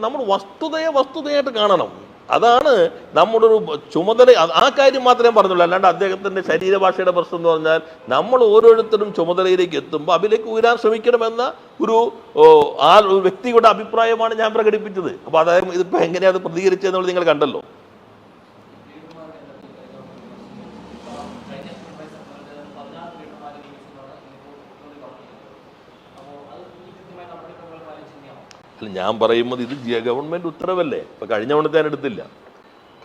നമ്മൾ വസ്തുതയായിട്ട് കാണണം. അതാണ് നമ്മുടെ ഒരു ചുമതല. ആ കാര്യം മാത്രമേ പറഞ്ഞുള്ളൂ. അല്ലാണ്ട് അദ്ദേഹത്തിൻ്റെ ശരീരഭാഷയുടെ പ്രശ്നം എന്ന് പറഞ്ഞാൽ നമ്മൾ ഓരോരുത്തരും ചുമതലയിലേക്ക് എത്തുമ്പോൾ അതിലേക്ക് ഉയരാൻ ശ്രമിക്കണമെന്ന ഒരു വ്യക്തിയുടെ അഭിപ്രായമാണ് ഞാൻ പ്രകടിപ്പിച്ചത്. അപ്പോൾ അതായത് ഇതിപ്പോൾ എങ്ങനെയാണ് അത് പ്രതികരിച്ചതെന്നുള്ളത് നിങ്ങൾ കണ്ടല്ലോ. അല്ല, ഞാൻ പറയുന്നത് ഇത് ഗവൺമെൻറ് ഉത്തരവല്ലേ. ഇപ്പം കഴിഞ്ഞ തവണത്തെ ഞാൻ എടുത്തില്ല.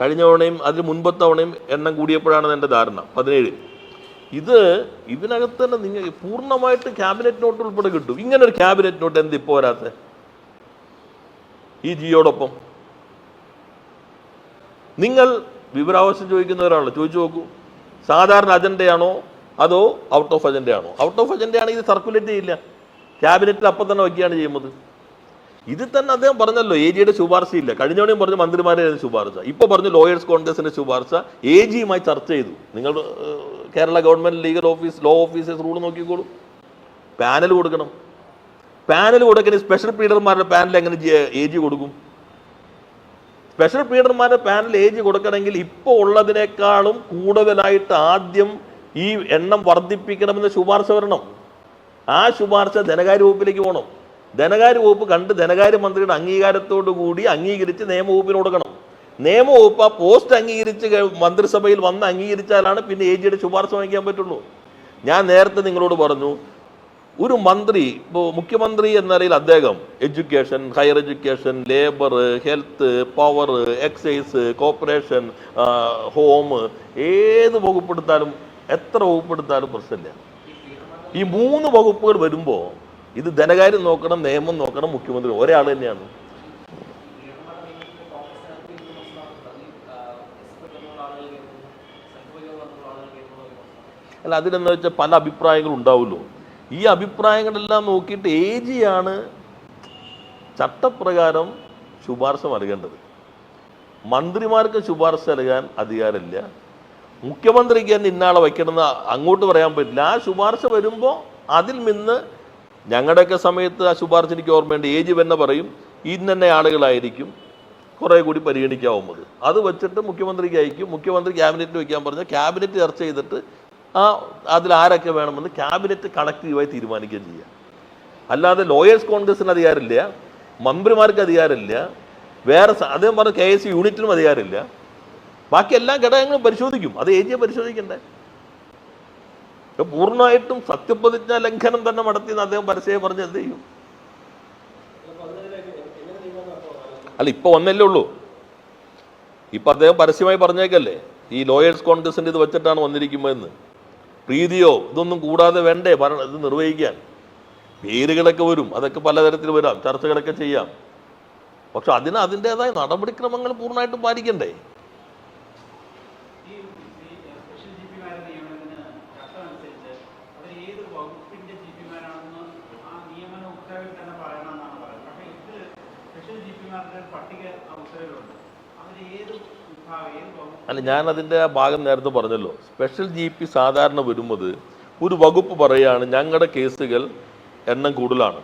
കഴിഞ്ഞ തവണയും അതിന് മുൻപത്തെ തവണയും എണ്ണം കൂടിയപ്പോഴാണ് എൻ്റെ ധാരണ 17. ഇതിനകത്ത് തന്നെ നിങ്ങൾ പൂർണ്ണമായിട്ട് ക്യാബിനറ്റ് നോട്ട് ഉൾപ്പെടെ കിട്ടും. ഇങ്ങനെ ഒരു ക്യാബിനറ്റ് നോട്ട് എന്ത് ഇപ്പോൾ വരാത്ത ഈ ജിയോടൊപ്പം? നിങ്ങൾ വിവരാവകാശം ചോദിക്കുന്നവരാണല്ലോ, ചോദിച്ചു നോക്കൂ. സാധാരണ അജണ്ടയാണോ അതോ ഔട്ട് ഓഫ് അജണ്ടയാണോ? ഔട്ട് ഓഫ് അജണ്ടയാണെങ്കിൽ ഇത് സർക്കുലേറ്റ് ചെയ്യില്ല, ക്യാബിനറ്റിൽ അപ്പം തന്നെ വയ്ക്കുകയാണ് ചെയ്യുന്നത്. ഇതിൽ തന്നെ അദ്ദേഹം പറഞ്ഞല്ലോ AG ശുപാർശയില്ല. കഴിഞ്ഞവണയും പറഞ്ഞു മന്ത്രിമാരെ ശുപാർശ, ഇപ്പോൾ പറഞ്ഞു ലോയേഴ്സ് കോൺഗ്രസിൻ്റെ ശുപാർശ. AG-യുമായി ചർച്ച ചെയ്തു. നിങ്ങൾ Kerala government legal office, law officers rule നോക്കിക്കോളൂ. പാനൽ കൊടുക്കണം. പാനൽ കൊടുക്കണ സ്പെഷ്യൽ പ്ലീഡർമാരുടെ പാനൽ എങ്ങനെ AG കൊടുക്കും? സ്പെഷ്യൽ പ്ലീഡർമാരുടെ പാനൽ AG കൊടുക്കണമെങ്കിൽ ഇപ്പോൾ ഉള്ളതിനേക്കാളും കൂടുതലായിട്ട് ആദ്യം ഈ എണ്ണം വർദ്ധിപ്പിക്കണമെന്ന് ശുപാർശ വരണം. ആ ശുപാർശ ധനകാര്യ വകുപ്പിലേക്ക് പോകണം. ധനകാര്യ വകുപ്പ് കണ്ട് ധനകാര്യ മന്ത്രിയുടെ അംഗീകാരത്തോടു കൂടി അംഗീകരിച്ച് നിയമവകുപ്പിന് കൊടുക്കണം. നിയമവകുപ്പ് ആ പോസ്റ്റ് അംഗീകരിച്ച് മന്ത്രിസഭയിൽ വന്ന് അംഗീകരിച്ചാലാണ് പിന്നെ AG ശുപാർശ വാങ്ങിക്കാൻ പറ്റുള്ളൂ. ഞാൻ നേരത്തെ നിങ്ങളോട് പറഞ്ഞു, ഒരു മന്ത്രി, ഇപ്പോൾ മുഖ്യമന്ത്രി എന്ന നിലയിൽ അദ്ദേഹം education, higher education, labour, health, power, excise, corporation, home, ഏത് വകുപ്പെടുത്താലും എത്ര വകുപ്പെടുത്താലും പ്രശ്നമില്ല. ഈ 3 വകുപ്പുകൾ വരുമ്പോൾ ഇത് ധനകാര്യം നോക്കണം, നിയമം നോക്കണം, മുഖ്യമന്ത്രി ഒരാൾ തന്നെയാണ്. അല്ല, അതിനെന്ന് വെച്ചാൽ പല അഭിപ്രായങ്ങളും ഉണ്ടാവുമല്ലോ. ഈ അഭിപ്രായങ്ങളെല്ലാം നോക്കിയിട്ട് AG-യാണ് ചട്ടപ്രകാരം ശുപാർശ നൽകേണ്ടത്. മന്ത്രിമാർക്ക് ശുപാർശ നൽകാൻ അധികാരമില്ല. മുഖ്യമന്ത്രിക്ക് തന്നെ ഇന്നാളെ വയ്ക്കണമെന്ന് അങ്ങോട്ട് പറയാൻ പറ്റില്ല. ആ ശുപാർശ വരുമ്പോൾ അതിൽ നിന്ന് ഞങ്ങളുടെയൊക്കെ സമയത്ത് ആ ശുപാർശ എനിക്ക് ഓർമ്മയുണ്ട്. AG തന്നെ പറയും ഇന്നെ ആളുകളായിരിക്കും കുറേ കൂടി പരിഗണിക്കാവുന്നത്. അത് വെച്ചിട്ട് മുഖ്യമന്ത്രിക്ക് അയക്കും. മുഖ്യമന്ത്രി ക്യാബിനറ്റിൽ വയ്ക്കാൻ പറഞ്ഞാൽ ക്യാബിനറ്റ് ചർച്ച ചെയ്തിട്ട് അതിൽ ആരൊക്കെ വേണമെന്ന് ക്യാബിനറ്റ് കളക്റ്റീവായി തീരുമാനിക്കുകയും ചെയ്യുക. അല്ലാതെ ലോയേഴ്സ് കോൺഗ്രസിന് അധികാരമില്ല, മന്ത്രിമാർക്ക് അധികാരമില്ല, വേറെ അദ്ദേഹം പറഞ്ഞ KSU യൂണിറ്റിനും അധികാരമില്ല. ബാക്കി എല്ലാ ഘടകങ്ങളും പരിശോധിക്കും. അത് AG പരിശോധിക്കണ്ടേ? പൂർണ്ണമായിട്ടും സത്യപ്രതിജ്ഞ ലംഘനം തന്നെ നടത്തിയെന്ന് അദ്ദേഹം പരസ്യമായി പറഞ്ഞ് എന്ത് ചെയ്യും? അല്ല, ഇപ്പൊ ഒന്നല്ലേ ഉള്ളൂ. ഇപ്പൊ അദ്ദേഹം പരസ്യമായി പറഞ്ഞേക്കല്ലേ ഈ ലോയേഴ്സ് കോൺഗ്രസിന്റെ ഇത് വെച്ചിട്ടാണ് വന്നിരിക്കുമ്പോഴെന്ന്. പ്രീതിയോ ഇതൊന്നും കൂടാതെ വേണ്ടേ ഇത് നിർവഹിക്കാൻ? പേരുകളൊക്കെ വരും, അതൊക്കെ പലതരത്തിൽ വരാം, ചർച്ചകളൊക്കെ ചെയ്യാം. പക്ഷെ അതിൻ്റെതായ നടപടിക്രമങ്ങൾ പൂർണ്ണമായിട്ടും പാലിക്കണ്ടേ? അല്ല, ഞാൻ അതിൻ്റെ ഭാഗം നേരത്തെ പറഞ്ഞല്ലോ. സ്പെഷ്യൽ GP സാധാരണ വരുന്നത് ഒരു വകുപ്പ് പറയുകയാണ് ഞങ്ങളുടെ കേസുകൾ എണ്ണം കൂടുതലാണ്,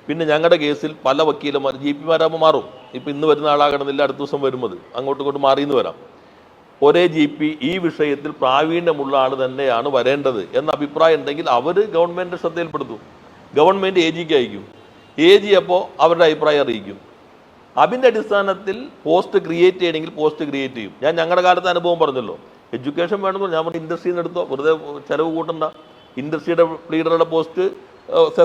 പിന്നെ ഞങ്ങളുടെ കേസിൽ പല വക്കീലന്മാർ GP മാറും. ഇപ്പം ഇന്ന് വരുന്ന ആളാകണമെന്നില്ല, അടുത്ത ദിവസം വരുന്നത് അങ്ങോട്ടും ഇങ്ങോട്ടും മാറിയെന്ന് വരാം. ഒരേ GP ഈ വിഷയത്തിൽ പ്രാവീണ്യമുള്ള ആൾ തന്നെയാണ് വരേണ്ടത് എന്ന അഭിപ്രായം ഉണ്ടെങ്കിൽ അവർ ഗവൺമെൻറ് ശ്രദ്ധയിൽപ്പെടുത്തും. ഗവൺമെൻറ് AGക്ക് അയക്കും. AG അപ്പോൾ അവരുടെ അഭിപ്രായം അറിയിക്കും. അതിൻ്റെ അടിസ്ഥാനത്തിൽ പോസ്റ്റ് ക്രിയേറ്റ് ചെയ്യണമെങ്കിൽ പോസ്റ്റ് ക്രിയേറ്റ് ചെയ്യും. ഞാൻ ഞങ്ങളുടെ കാലത്തെ അനുഭവം പറഞ്ഞല്ലോ. എഡ്യൂക്കേഷൻ വേണമെന്ന് ഞാൻ പറഞ്ഞു, ഇൻഡസ്ട്രിയിൽ നിന്ന് എടുത്തോ, വെറുതെ ചിലവ് കൂട്ടണ്ട. ഇൻഡസ്ട്രിയുടെ പ്ലീഡറുടെ പോസ്റ്റ്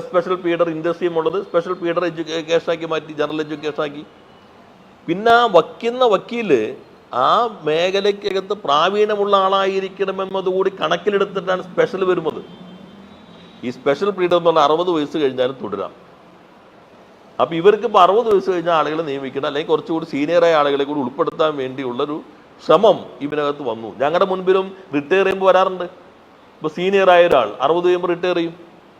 സ്പെഷ്യൽ പ്ലീഡർ ഇൻഡസ്ട്രിയും ഉള്ളത് സ്പെഷ്യൽ പ്ലീഡർ എഡ്യൂക്കേഷനാക്കി മാറ്റി, ജനറൽ എഡ്യൂക്കേഷനാക്കി. പിന്നെ വയ്ക്കുന്ന വക്കീല് ആ മേഖലയ്ക്കകത്ത് പ്രാവീണ്യമുള്ള ആളായിരിക്കണമെന്നതുകൂടി കണക്കിലെടുത്തിട്ടാണ് സ്പെഷ്യൽ വരുന്നത്. ഈ സ്പെഷ്യൽ പ്ലീഡർ എന്നുള്ള 60 വയസ്സ് കഴിഞ്ഞാലും തുടരാം. അപ്പോൾ ഇവർക്ക് ഇപ്പോൾ 60 വയസ്സ് കഴിഞ്ഞ ആളുകളെ നിയമിക്കണം, അല്ലെങ്കിൽ കുറച്ചുകൂടി സീനിയറായ ആളുകളെ കൂടി ഉൾപ്പെടുത്താൻ വേണ്ടിയുള്ളൊരു ശ്രമം ഇതിനകത്ത് വന്നു. ഞങ്ങളുടെ മുൻപിലും റിട്ടയർ ചെയ്യുമ്പോൾ വരാറുണ്ട്. ഇപ്പോൾ സീനിയറായ ഒരാൾ 60 കഴിയുമ്പോൾ റിട്ടയർ ചെയ്യും,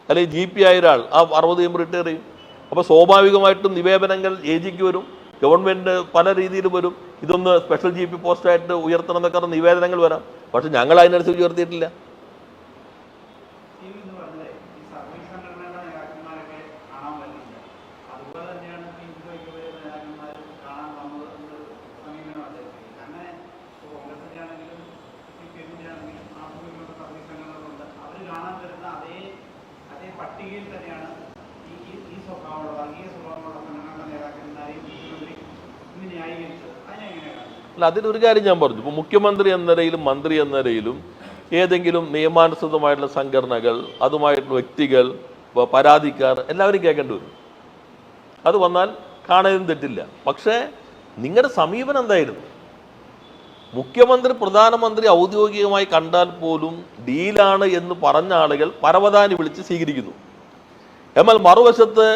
അല്ലെങ്കിൽ GP ആയ ഒരാൾ 60 കഴിയുമ്പോൾ റിട്ടയർ ചെയ്യും. അപ്പോൾ സ്വാഭാവികമായിട്ടും നിവേദനങ്ങൾ AGക്ക് വരും, ഗവൺമെൻറ് പല രീതിയിൽ വരും. ഇതൊന്ന് സ്പെഷ്യൽ GP പോസ്റ്റായിട്ട് ഉയർത്തണം എന്നൊക്കെ പറഞ്ഞ നിവേദനങ്ങൾ വരാം. പക്ഷെ ഞങ്ങൾ അതിനനുസരിച്ച് ഉയർത്തിയിട്ടില്ല. അല്ല, അതിലൊരു കാര്യം ഞാൻ പറഞ്ഞു. ഇപ്പോൾ മുഖ്യമന്ത്രി എന്ന നിലയിലും മന്ത്രി എന്ന നിലയിലും ഏതെങ്കിലും നിയമാനുസൃതമായിട്ടുള്ള സംഘടനകൾ, അതുമായിട്ടുള്ള വ്യക്തികൾ, പരാതിക്കാർ എല്ലാവരും കേൾക്കേണ്ടി വരും. അത് വന്നാൽ കാണാനും തെറ്റില്ല. പക്ഷേ നിങ്ങളുടെ സമീപനം എന്തായിരുന്നു? മുഖ്യമന്ത്രി പ്രധാനമന്ത്രി ഔദ്യോഗികമായി കണ്ടാൽ പോലും ഡീലാണ് എന്ന് പറഞ്ഞ ആളുകൾ പരവതാനി വിളിച്ച് സ്വീകരിക്കുന്നു. എന്നാൽ മറുവശത്ത്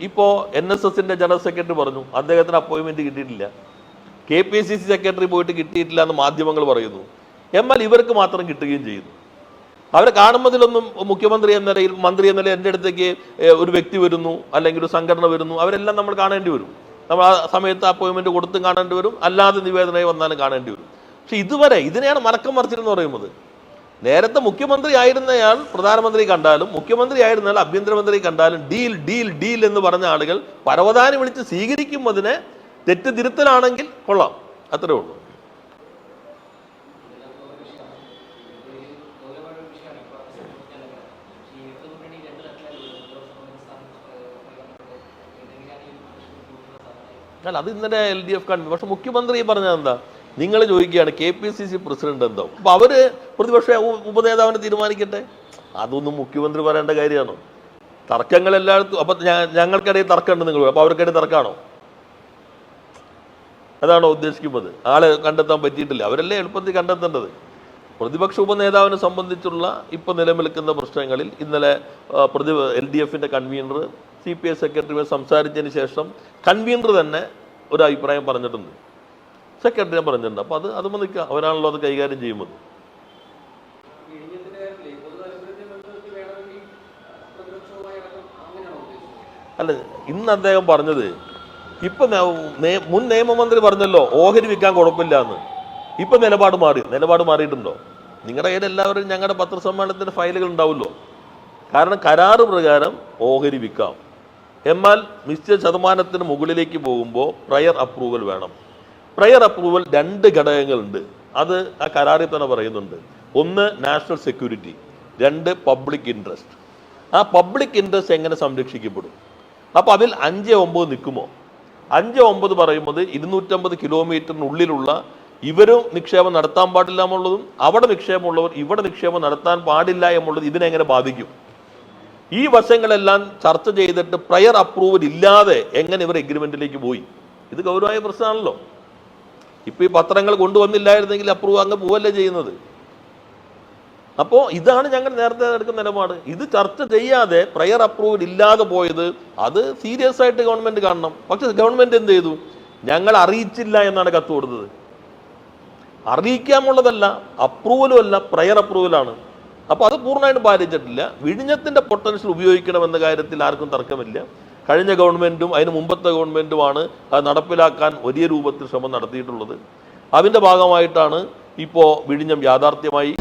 ഇപ്പോൾ NSSന്റെ ജനറൽ സെക്രട്ടറി പറഞ്ഞു അദ്ദേഹത്തിന് അപ്പോയിൻമെൻറ്റ് കിട്ടിയിട്ടില്ല, KPCC സെക്രട്ടറി പോയിട്ട് കിട്ടിയിട്ടില്ല എന്ന് മാധ്യമങ്ങൾ പറയുന്നു. എന്നാൽ ഇവർക്ക് മാത്രം കിട്ടുകയും ചെയ്യുന്നു. അവരെ കാണുന്നതിലൊന്നും മുഖ്യമന്ത്രി എന്ന നിലയിൽ, മന്ത്രി എന്ന നിലയിൽ എൻ്റെ അടുത്തേക്ക് ഒരു വ്യക്തി വരുന്നു, അല്ലെങ്കിൽ ഒരു സംഘടന വരുന്നു, അവരെല്ലാം നമ്മൾ കാണേണ്ടി വരും. നമ്മൾ ആ സമയത്ത് അപ്പോയിൻമെൻറ്റ് കൊടുത്തും കാണേണ്ടി വരും, അല്ലാതെ നിവേദനമായി വന്നാലും കാണേണ്ടി വരും. പക്ഷെ ഇതുവരെ ഇതിനെയാണ് മലക്കം മറിച്ചിലെന്ന് പറയുന്നത്. നേരത്തെ മുഖ്യമന്ത്രി ആയിരുന്നയാൾ പ്രധാനമന്ത്രി കണ്ടാലും, മുഖ്യമന്ത്രി ആയിരുന്നയാൾ ആഭ്യന്തരമന്ത്രി കണ്ടാലും ഡീൽ ഡീൽ ഡീൽ എന്ന് പറഞ്ഞ ആളുകൾ പരവതാനി വിളിച്ച് സ്വീകരിക്കുമ്പോൾ തെറ്റ് തിരുത്തലാണെങ്കിൽ കൊള്ളാം, അത്രേ ഉള്ളൂ. അല്ല, അത് ഇന്നലെ LDF കണ്ടു. പക്ഷെ മുഖ്യമന്ത്രി പറഞ്ഞത് എന്താ? നിങ്ങൾ ചോദിക്കുകയാണ് KPCC പ്രസിഡന്റ് എന്തോ, അപ്പോൾ അവർ പ്രതിപക്ഷ ഉപനേതാവിനെ തീരുമാനിക്കട്ടെ. അതൊന്നും മുഖ്യമന്ത്രി പറയേണ്ട കാര്യമാണോ? തർക്കങ്ങൾ എല്ലായിടത്തും. അപ്പം ഞങ്ങൾക്കിടയിൽ തർക്കമുണ്ട് നിങ്ങൾ, അപ്പോൾ അവർക്കിടയിൽ തർക്കമാണോ? അതാണോ ഉദ്ദേശിക്കുന്നത്? ആളെ കണ്ടെത്താൻ പറ്റിയിട്ടില്ല, അവരല്ലേ എളുപ്പത്തിൽ കണ്ടെത്തേണ്ടത്. പ്രതിപക്ഷ ഉപനേതാവിനെ സംബന്ധിച്ചുള്ള ഇപ്പോൾ നിലനിൽക്കുന്ന പ്രശ്നങ്ങളിൽ ഇന്നലെ LDFന്റെ കൺവീനർ CPI സെക്രട്ടറിയുമായി സംസാരിച്ചതിന് ശേഷം കൺവീനർ തന്നെ ഒരു അഭിപ്രായം പറഞ്ഞിട്ടുണ്ട്, സെക്രട്ടറി പറഞ്ഞിട്ടുണ്ട്. അപ്പോൾ അതുമ്പോൾ നിൽക്കുക, അവരാണല്ലോ അത് കൈകാര്യം ചെയ്യുന്നത്. അല്ല, ഇന്ന് അദ്ദേഹം പറഞ്ഞത്, ഇപ്പം മുൻ നിയമമന്ത്രി പറഞ്ഞല്ലോ ഓഹരി വിൽക്കാൻ കുഴപ്പമില്ല എന്ന്. ഇപ്പം നിലപാട് മാറിയിട്ടുണ്ടോ? നിങ്ങളുടെ കയ്യിൽ എല്ലാവരും ഞങ്ങളുടെ പത്രസമ്മേളനത്തിൻ്റെ ഫയലുകൾ ഉണ്ടാവുമല്ലോ. കാരണം കരാറ് പ്രകാരം ഓഹരി വിൽക്കാം, എന്നാൽ നിശ്ചിത ശതമാനത്തിന് മുകളിലേക്ക് പോകുമ്പോൾ പ്രയർ അപ്രൂവൽ വേണം. പ്രയർ അപ്രൂവൽ 2 ഘടകങ്ങളുണ്ട്. അത് ആ കരാറിൽ തന്നെ പറയുന്നുണ്ട്. ഒന്ന് നാഷണൽ സെക്യൂരിറ്റി, 2 പബ്ലിക് ഇൻട്രസ്റ്റ്. ആ പബ്ലിക് ഇൻട്രസ്റ്റ് എങ്ങനെ സംരക്ഷിക്കപ്പെടും? അപ്പോൾ അതിൽ 5-9 നിൽക്കുമോ? 5-9 പറയുന്നത് 250 കിലോമീറ്ററിനുള്ളിലുള്ള ഇവരും നിക്ഷേപം നടത്താൻ പാടില്ല എന്നുള്ളതും അവിടെ നിക്ഷേപമുള്ളവർ ഇവിടെ നിക്ഷേപം നടത്താൻ പാടില്ല എന്നുള്ളത് ഇതിനെങ്ങനെ ബാധിക്കും? ഈ വശങ്ങളെല്ലാം ചർച്ച ചെയ്തിട്ട് പ്രയർ അപ്രൂവൽ ഇല്ലാതെ എങ്ങനെ ഇവർ എഗ്രിമെന്റിലേക്ക് പോയി? ഇത് ഗൗരവമായ പ്രശ്നമാണല്ലോ. ഇപ്പൊ ഈ പത്രങ്ങൾ കൊണ്ടുവന്നില്ലായിരുന്നെങ്കിൽ അപ്രൂവ് അങ്ങ് പോവല്ലേ ചെയ്യുന്നത്. അപ്പോൾ ഇതാണ് ഞങ്ങൾ നേരത്തെ എടുക്കുന്ന നിലപാട്. ഇത് ചർച്ച ചെയ്യാതെ പ്രയർ അപ്രൂവൽ ഇല്ലാതെ പോയത് അത് സീരിയസ് ആയിട്ട് ഗവൺമെന്റ് കാണണം. പക്ഷെ ഗവൺമെന്റ് എന്ത് ചെയ്തു? ഞങ്ങൾ അറിയിച്ചില്ല എന്നാണ് കത്ത് കൊടുത്തത്. അറിയിക്കാമുള്ളതല്ല, അപ്രൂവലും അല്ല, പ്രയർ അപ്രൂവലാണ്. അപ്പോൾ അത് പൂർണ്ണമായിട്ട് പാലിച്ചിട്ടില്ല. വിഴിഞ്ഞത്തിന്റെ പൊട്ടൻഷ്യൽ ഉപയോഗിക്കണമെന്ന കാര്യത്തിൽ ആർക്കും തർക്കമില്ല. കഴിഞ്ഞ ഗവൺമെന്റും അതിന് മുമ്പത്തെ ഗവൺമെന്റുമാണ് അത് നടപ്പിലാക്കാൻ വലിയ രൂപത്തിൽ ശ്രമം നടത്തിയിട്ടുള്ളത്. അതിൻ്റെ ഭാഗമായിട്ടാണ് ഇപ്പോൾ വിഴിഞ്ഞം യാഥാർത്ഥ്യമായി.